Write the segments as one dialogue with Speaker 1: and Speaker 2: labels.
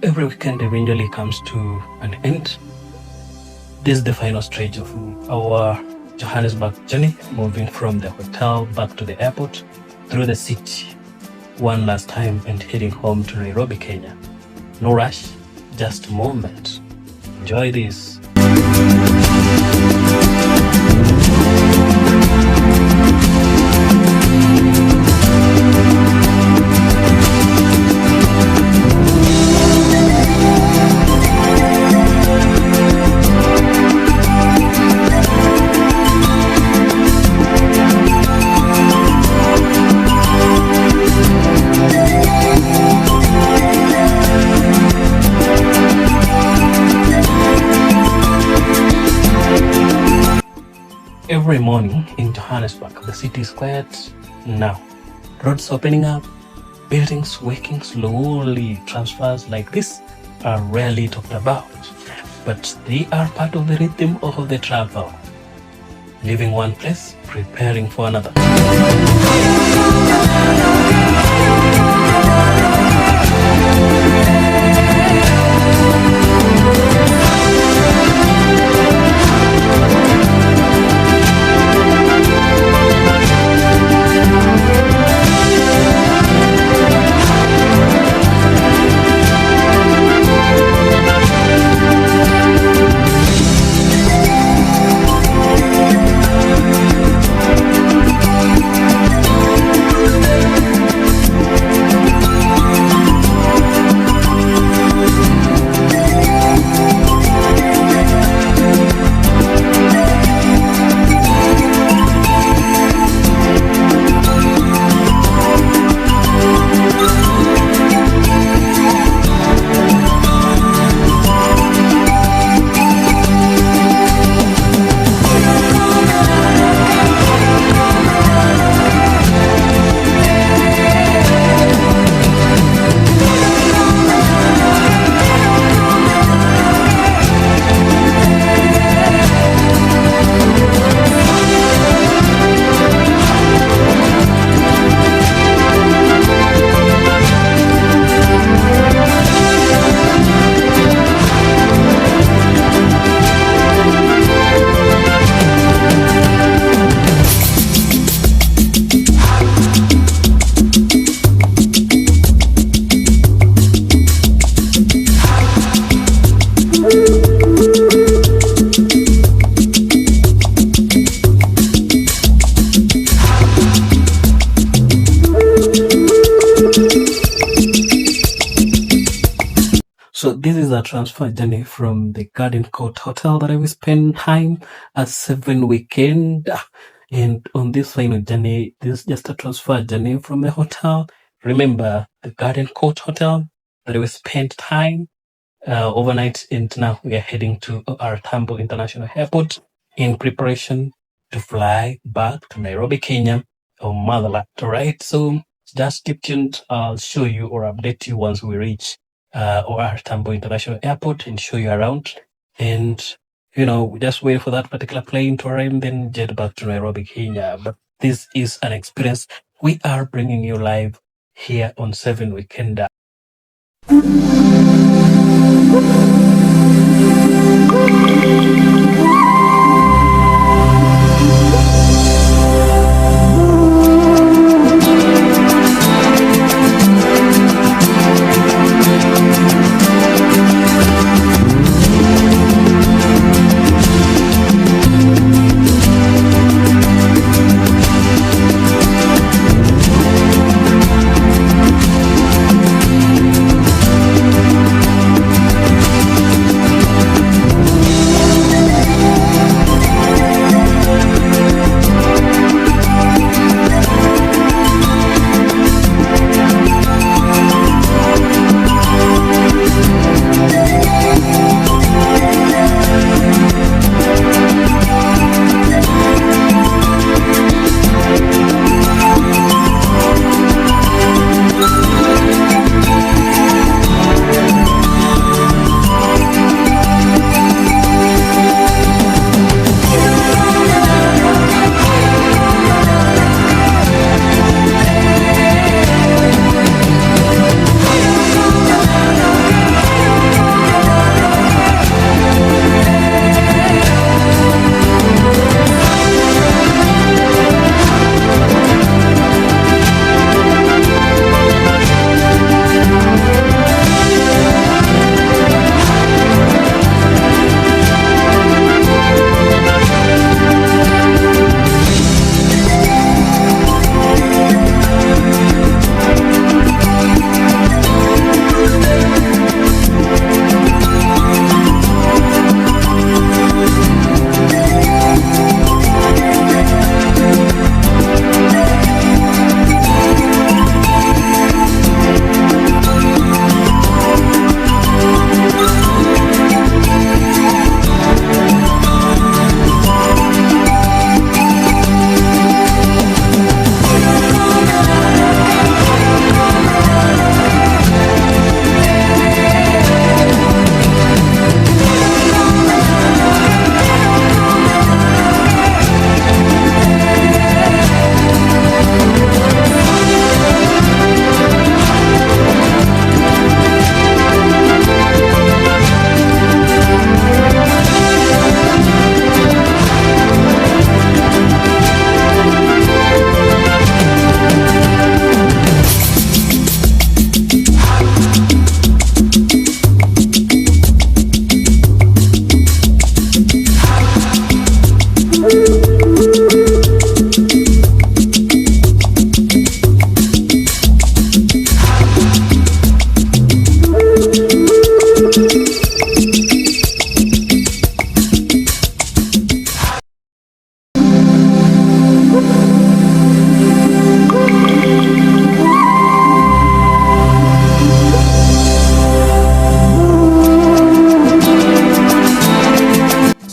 Speaker 1: Every weekend eventually comes to an end. This is the final stage of our Johannesburg journey, moving from the hotel back to the airport, through the city one last time, and heading home to Nairobi, Kenya. No rush, just a moment. Enjoy this. Every morning in Johannesburg, the city is quiet now. Roads opening up, buildings waking slowly. Transfers like this are rarely talked about, but they are part of the rhythm of the travel. Leaving one place, preparing for another. So this is a transfer journey from the Garden Court Hotel that I will spend time at 7 weekend. And on this final journey, this is just a transfer journey from the hotel. Remember the Garden Court Hotel that I will spend time overnight, and now we are heading to our Tambo International Airport in preparation to fly back to Nairobi, Kenya, or motherland. Alright, so just keep tuned. I'll show you or update you once we reach our Tambo International Airport and show you around. And just wait for that particular plane to arrive, then jet back to Nairobi, Kenya. But this is an experience we are bringing you live here on 7 Weekend.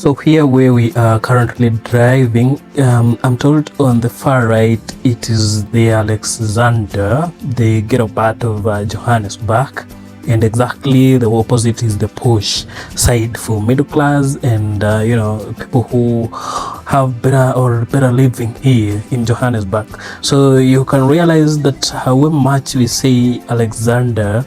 Speaker 1: So here where we are currently driving, I'm told on the far right it is the Alexander, the ghetto part of Johannesburg, and exactly the opposite is the push side for middle class and people who have better living here in Johannesburg. So you can realize that however much we say Alexander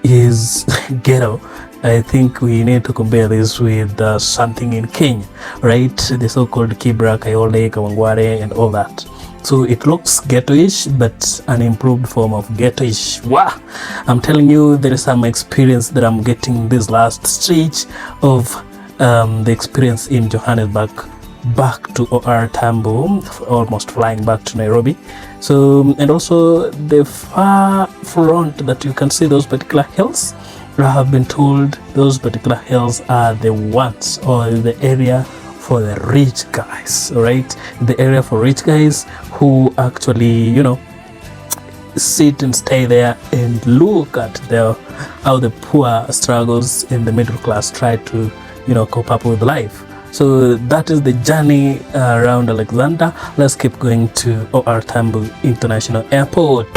Speaker 1: is ghetto, I think we need to compare this with something in Kenya, right? The so-called Kibra, Kayole, Kawangware, and all that. So it looks ghettoish, but an improved form of ghettoish. Wow! I'm telling you, there is some experience that I'm getting this last stretch of the experience in Johannesburg back to OR Tambo, almost flying back to Nairobi. So, and also the far front that you can see those particular hills, I have been told those particular hills are the ones, or the area for the rich guys, right? The area for rich guys who actually, sit and stay there and look at how the poor struggles in the middle class try to, cope up with life. So that is the journey around Alexander. Let's keep going to OR Tambo International Airport.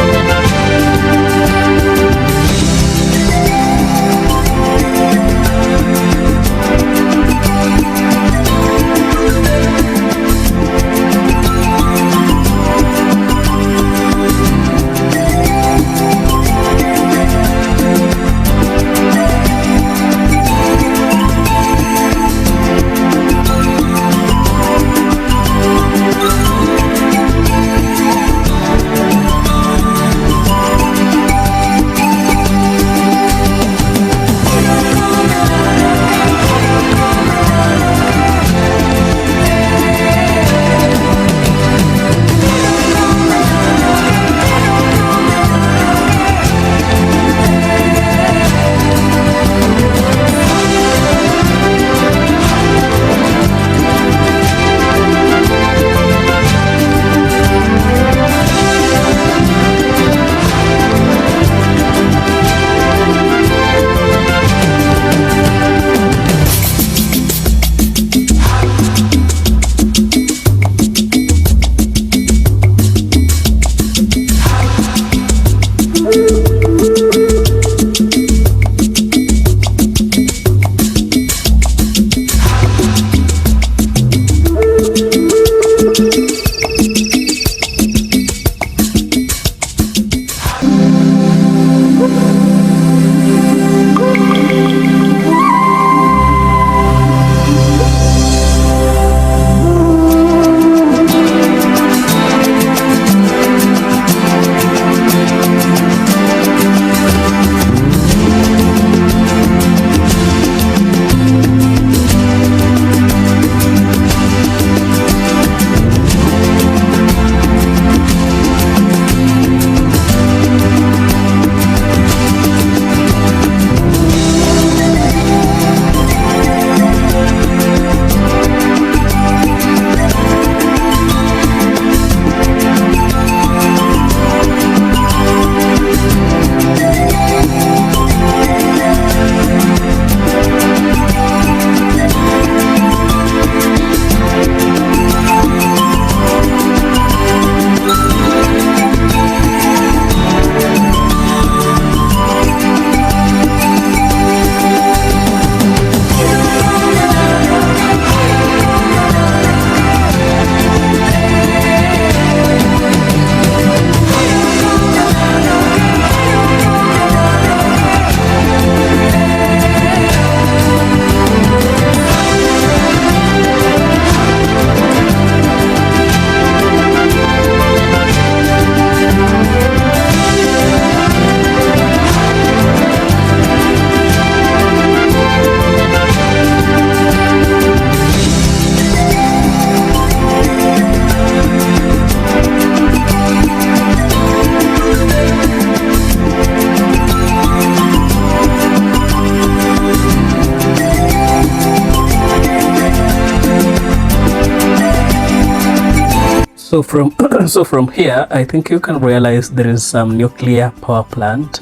Speaker 1: So from so from here, I think you can realize there is some nuclear power plant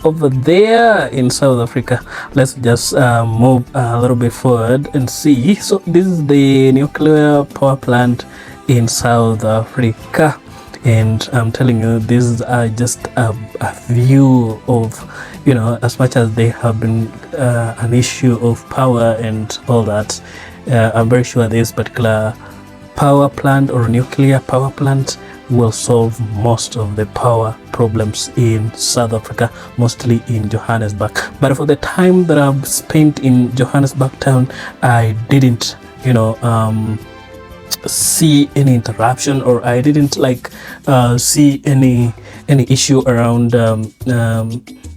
Speaker 1: over there in South Africa. Let's just move a little bit forward and see. So this is the nuclear power plant in South Africa, and I'm telling you, these are just a view of, you know, as much as they have been an issue of power and all that. I'm very sure this particular power plant or nuclear power plant will solve most of the power problems in South Africa, mostly in Johannesburg. But for the time that I've spent in Johannesburg town, I didn't, you know, see any interruption, or I didn't see any issue around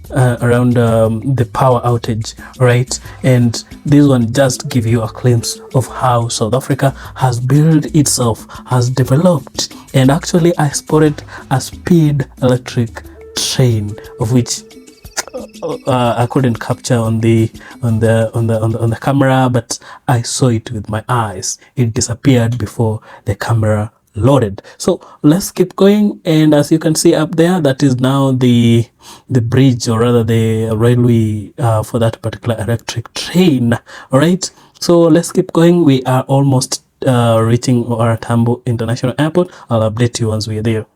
Speaker 1: the power outage, right? And this one just give you a glimpse of how South Africa has built itself, has developed. And actually I spotted a speed electric train, of which I couldn't capture on the camera, but I saw it with my eyes. It disappeared before the camera loaded. So let's keep going, and as you can see up there, that is now the bridge, or rather the railway for that particular electric train. All right, so let's keep going. We are almost reaching our Tambo International Airport. I'll update you once we are there.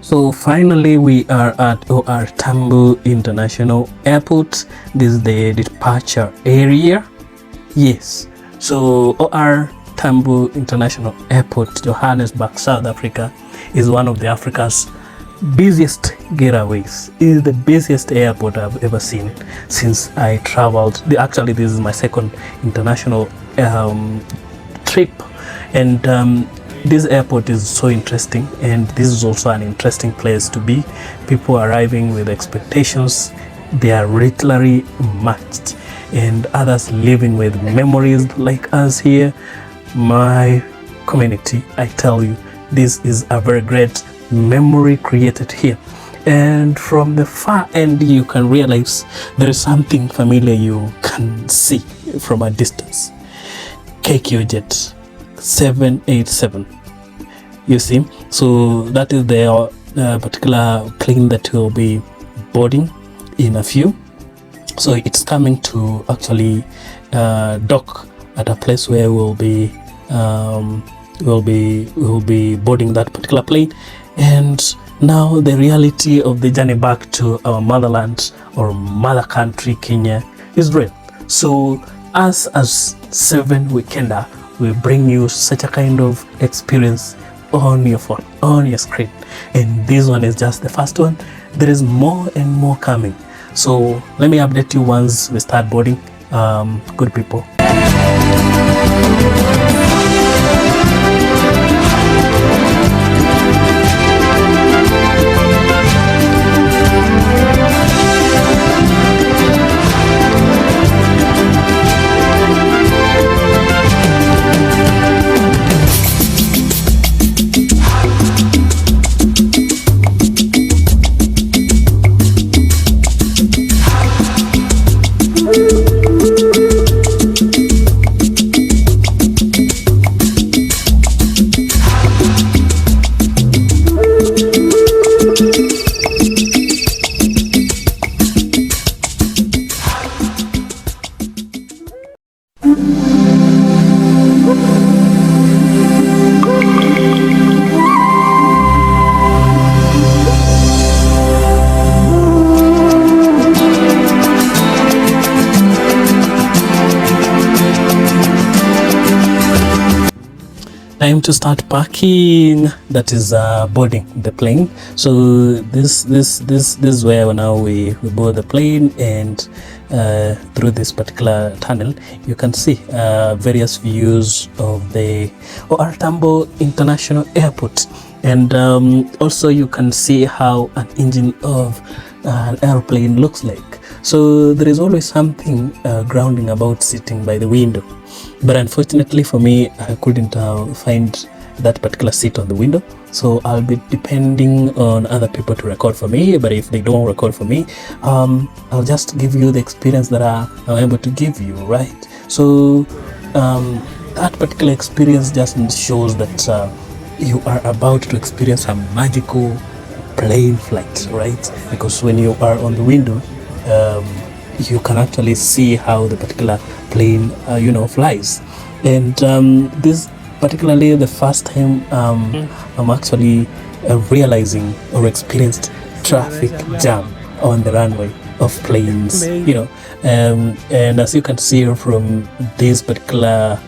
Speaker 1: So finally we are at OR Tambo International Airport. This is the departure area. Yes, so OR Tambo International Airport, Johannesburg, South Africa, is one of the Africa's busiest getaways. It is the busiest airport I've ever seen since I traveled. Actually, this is my second international trip, and this airport is so interesting, and this is also an interesting place to be. People arriving with expectations, they are literally matched, and others living with memories like us here. My community, I tell you, this is a very great memory created here. And from the far end, you can realize there is something familiar you can see from a distance. KQ Jet 787, you see. So that is the particular plane that will be boarding in a few. So it's coming to actually dock at a place where we'll be boarding that particular plane. And now the reality of the journey back to our motherland or mother country, Kenya, is real. So us as 7 Weekender, we bring you such a kind of experience on your phone, on your screen. And this one is just the first one. There is more and more coming. So let me update you once we start boarding. Good people. time to start packing, that is boarding the plane. So this is where now we board the plane, and through this particular tunnel you can see various views of the OR Tambo International Airport, and also you can see how an engine of an airplane looks like. So there is always something grounding about sitting by the window, but unfortunately for me I couldn't find that particular seat on the window, so I'll be depending on other people to record for me. But if they don't record for me, I'll just give you the experience that I'm able to give you, right? So that particular experience just shows that you are about to experience a magical plane flight, right? Because when you are on the window, you can actually see how the particular plane flies. And this particularly the first time I'm actually realizing or experienced traffic jam on the runway of planes, and as you can see from this particular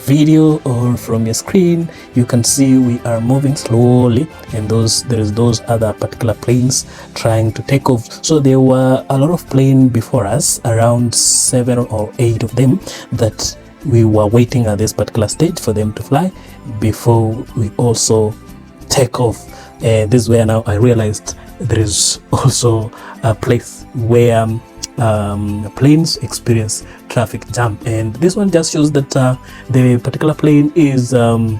Speaker 1: video or from your screen, you can see we are moving slowly, and there is those other particular planes trying to take off. So there were a lot of planes before us, around 7 or 8 of them, that we were waiting at this particular stage for them to fly before we also take off. This is where now I realized there is also a place where planes experience traffic jam, and this one just shows that the particular plane is or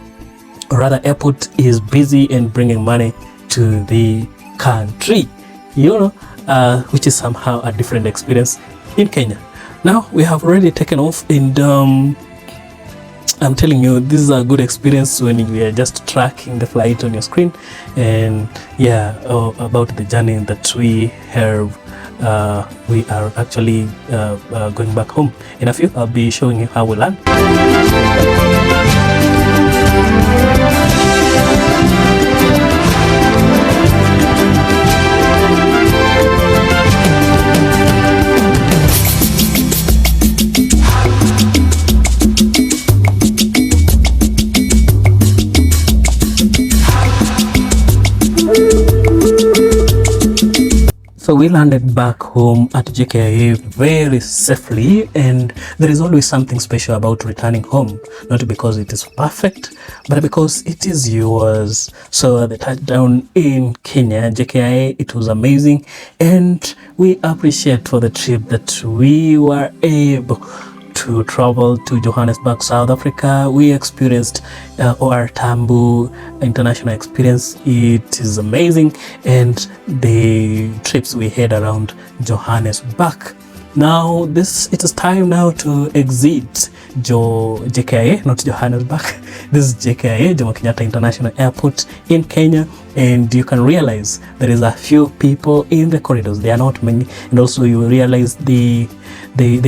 Speaker 1: rather airport is busy and bringing money to the country, which is somehow a different experience in Kenya. Now we have already taken off, and I'm telling you, this is a good experience when you are just tracking the flight on your screen, and about the journey that we have. We are actually going back home. In a few, I'll be showing you how we land. So we landed back home at JKIA very safely, and there is always something special about returning home, not because it is perfect, but because it is yours. So the touchdown in Kenya, JKIA, it was amazing, and we appreciate for the trip that we were able to travel to Johannesburg, South Africa. We experienced OR Tambo International Experience. It is amazing, and the trips we had around Johannesburg. Now it is time now to exit JKIA, not Johannesburg. This is JKIA, Jomo Kenyatta International Airport in Kenya, and you can realize there is a few people in the corridors. They are not many, and also you realize the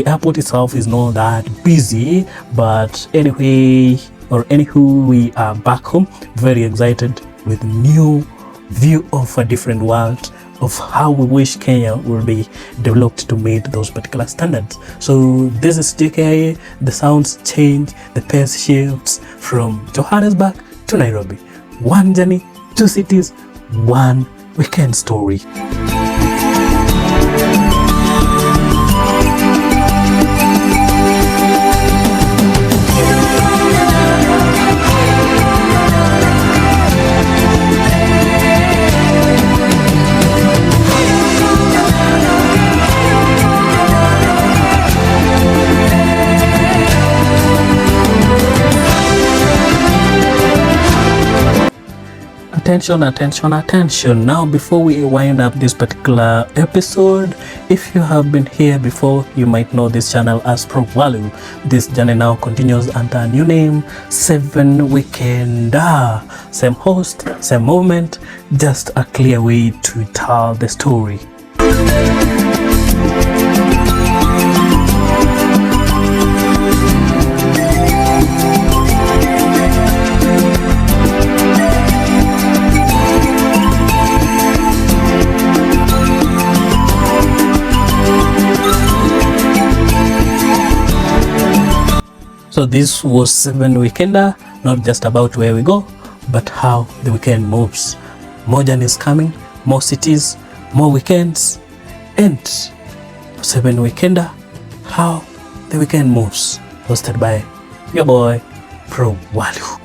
Speaker 1: airport itself is not that busy. But anywho, we are back home, very excited with new view of a different world, of how we wish Kenya will be developed to meet those particular standards. So this is JKIA, the sounds change, the pace shifts from Johannesburg to Nairobi. One journey, two cities, one weekend story. Attention. Now, before we wind up this particular episode, if you have been here before, you might know this channel as Pro Value. This journey now continues under a new name, 7 Weekender. Same host, same movement, just a clear way to tell the story. So this was 7 Weekender. not just about where we go, but how the weekend moves. More journeys coming, more cities, more weekends, and 7 Weekender, how the weekend moves. Hosted by your boy, Pro Walu.